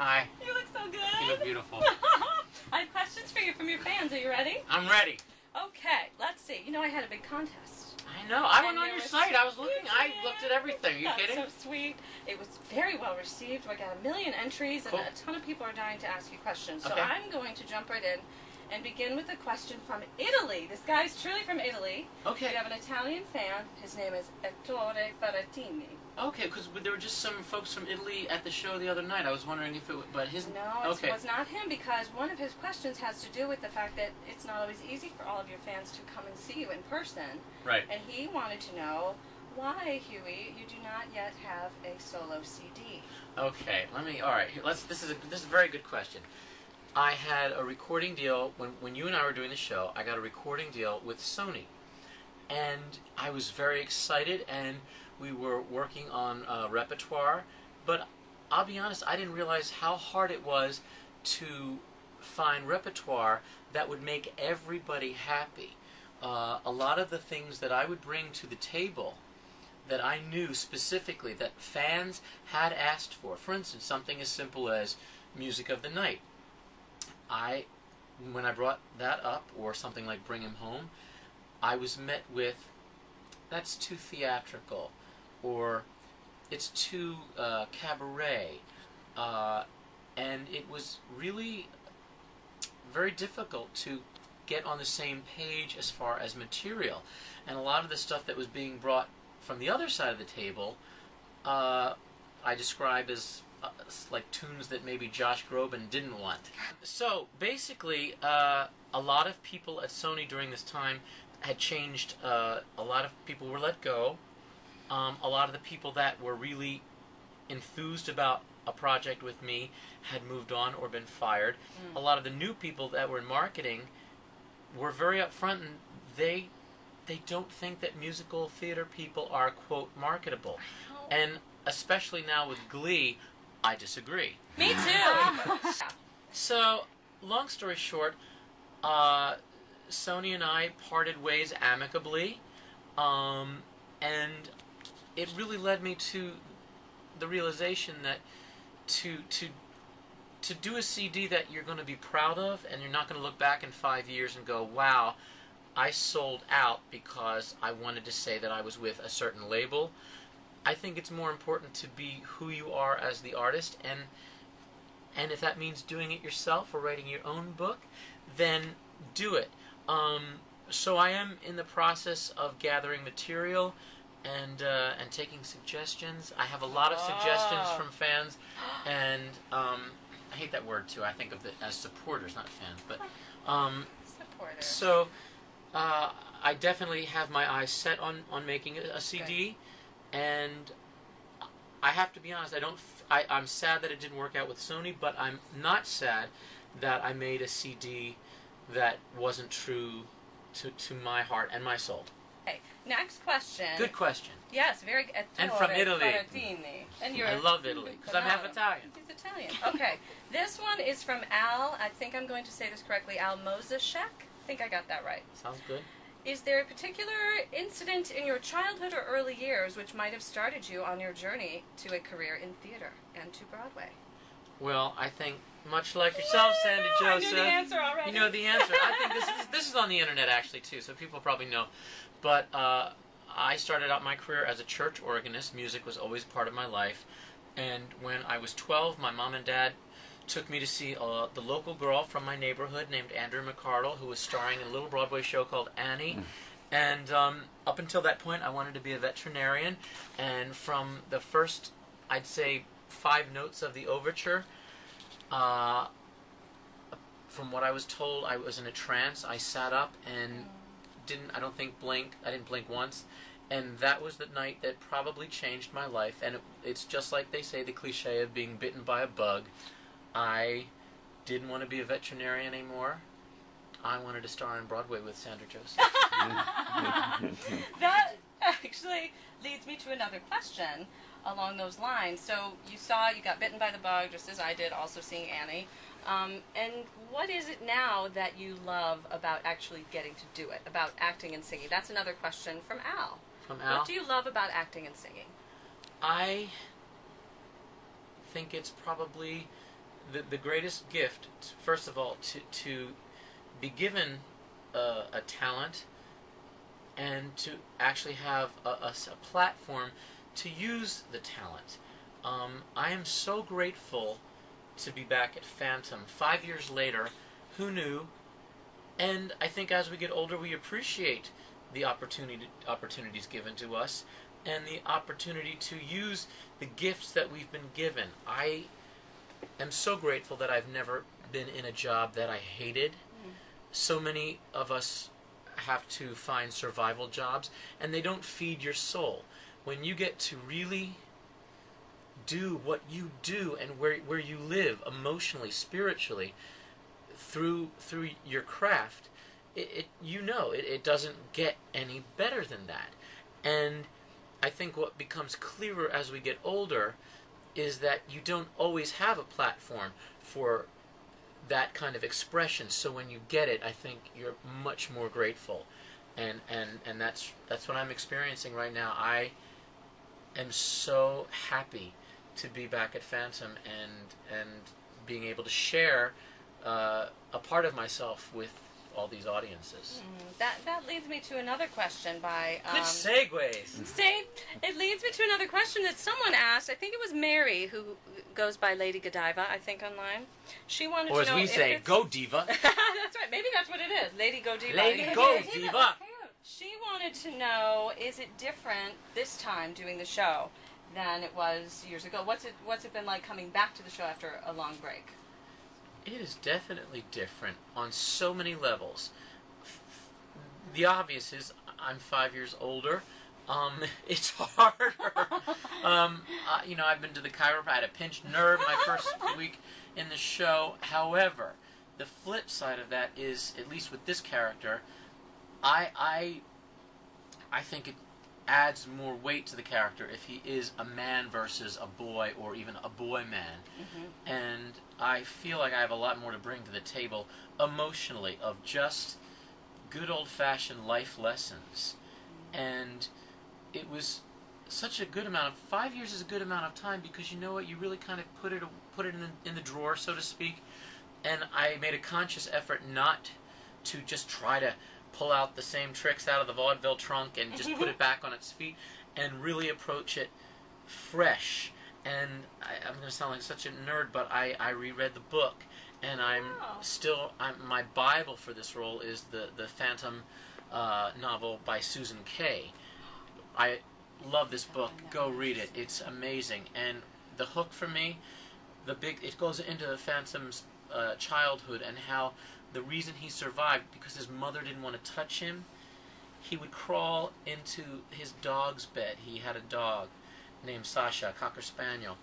Hi. You look so good. You look beautiful. I have questions for you from your fans. Are you ready? I'm ready. Okay, let's see. You know I had a big contest. I know. I went on your site. I was looking. I looked at everything. Are you That's kidding? so sweet. It was very well received. I got 1 million entries, Cool. and a ton of people are dying to ask you questions. So Okay. I'm going to jump right in and begin with a question from Italy. This guy's truly from Italy. Okay. We have an Italian fan. His name is Ettore Ferrettini. Okay, because there were just some folks from Italy at the show the other night. I was wondering if it was, but his... No, it Okay. was not him, because one of his questions has to do with the fact that it's not always easy for all of your fans to come and see you in person. Right. And he wanted to know why, Huey, you do not yet have a solo CD. Okay, let me... All right, this is a very good question. I had a recording deal, when you and I were doing the show, I got a recording deal with Sony. And I was very excited, and we were working on repertoire, but I'll be honest, I didn't realize how hard it was to find repertoire that would make everybody happy. A lot of the things that I would bring to the table that I knew specifically that fans had asked for instance, something as simple as Music of the Night. When I brought that up, or something like Bring Him Home, I was met with, that's too theatrical, or it's too cabaret, and it was really very difficult to get on the same page as far as material. And a lot of the stuff that was being brought from the other side of the table, I describe as like tunes that maybe Josh Groban didn't want. So basically, a lot of people at Sony during this time had changed. A lot of people were let go. A lot of the people that were really enthused about a project with me had moved on or been fired. A lot of the new people that were in marketing were very upfront, and they don't think that musical theater people are, quote, marketable. And especially now with Glee, I disagree. Me too. So, long story short, Sony and I parted ways amicably, and it really led me to the realization that to do a CD that you're going to be proud of, and you're not going to look back in 5 years and go, wow, I sold out because I wanted to say that I was with a certain label. I think it's more important to be who you are as the artist, and if that means doing it yourself or writing your own book, then do it. So I am in the process of gathering material and taking suggestions. I have a lot of suggestions from fans, and I hate that word too. I think of it as supporters, not fans, but Supporters. so I definitely have my eyes set on making a CD. And I have to be honest, I'm sad that it didn't work out with Sony, but I'm not sad that I made a CD that wasn't true to my heart and my soul. Okay, next question. Good question. Yes, very good. And from Italy. And you're, I love Italy, because I'm half Italian. He's Italian. Okay, this one is from Al, I think I'm going to say this correctly, Al Mozashek. I think I got that right. Sounds good. Is there a particular incident in your childhood or early years which might have started you on your journey to a career in theater and to Broadway? Well, I think much like yourself, Sandy Joseph. I knew the answer already. You know the answer. I think this is on the internet actually too, so people probably know. But I started out my career as a church organist. Music was always part of my life. And when I was 12, my mom and dad took me to see the local girl from my neighborhood named Andrea McCardle, who was starring in a little Broadway show called Annie. And up until that point, I wanted to be a veterinarian. And from the first, I'd say, 5 notes of the overture, from what I was told, I was in a trance. I sat up and I didn't blink once. And that was the night that probably changed my life. And it's just like they say, the cliche of being bitten by a bug. I didn't want to be a veterinarian anymore. I wanted to star on Broadway with Sandra Joseph. That actually leads me to another question along those lines. So you got bitten by the bug, just as I did, also seeing Annie. And what is it now that you love about actually getting to do it, about acting and singing? That's another question from Al. From Al? What do you love about acting and singing? I think it's probably the greatest gift, first of all, to be given a talent and to actually have a platform to use the talent. I am so grateful to be back at Phantom 5 years later. Who knew? And I think as we get older, we appreciate the opportunities given to us and the opportunity to use the gifts that we've been given. I am so grateful that I've never been in a job that I hated. So many of us have to find survival jobs, and they don't feed your soul. When you get to really do what you do and where you live emotionally, spiritually, through your craft, it doesn't get any better than that. And I think what becomes clearer as we get older is that you don't always have a platform for that kind of expression. So when you get it, I think you're much more grateful. And that's what I'm experiencing right now. I am so happy to be back at Phantom and being able to share a part of myself with all these audiences. That leads me to another question by... Good segues! It leads me to another question that someone asked. I think it was Mary, who goes by Lady Godiva, I think, online. She wanted or to know... Or as we say, Go Diva. That's right. Maybe that's what it is. Lady Godiva. Lady Go Diva. She wanted to know, is it different this time doing the show than it was years ago? What's it been like coming back to the show after a long break? It is definitely different on so many levels. The obvious is I'm 5 years older. It's harder. I've been to the chiropractor. I had a pinched nerve my first week in the show. However, the flip side of that is, at least with this character, I think it adds more weight to the character if he is a man versus a boy, or even a boy man. And I feel like I have a lot more to bring to the table emotionally, of just good old-fashioned life lessons. And it was such a good amount of 5 years is a good amount of time, because you know what, you really kind of put it in the drawer, so to speak. And I made a conscious effort not to just try to pull out the same tricks out of the vaudeville trunk and just put it back on its feet, and really approach it fresh. And I'm going to sound like such a nerd, but I reread the book, and my Bible for this role is the Phantom novel by Susan Kay. I love this book. Go read it. It's amazing. And the hook for me, it goes into the Phantom's childhood, and how the reason he survived, because his mother didn't want to touch him. He would crawl into his dog's bed. He had a dog named Sasha, a Cocker Spaniel.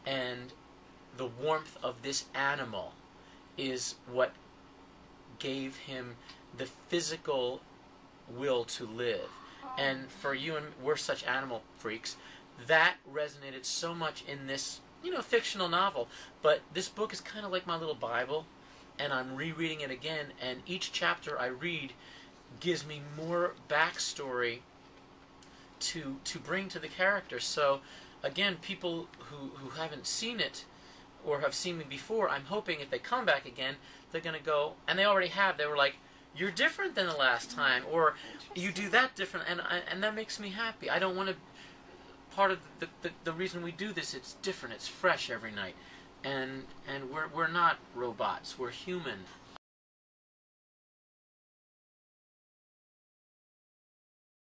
And the warmth of this animal is what gave him the physical will to live. And for you and we're such animal freaks, that resonated so much in this, fictional novel. But this book is kind of like my little Bible, and I'm rereading it again, and each chapter I read gives me more backstory to bring to the character. So, again, people who haven't seen it or have seen me before, I'm hoping if they come back again, they're going to go, and they already have, they were like, you're different than the last time, or you do that different, and that makes me happy. I don't want to, part of the reason we do this, it's different, it's fresh every night. And we're not robots, we're human.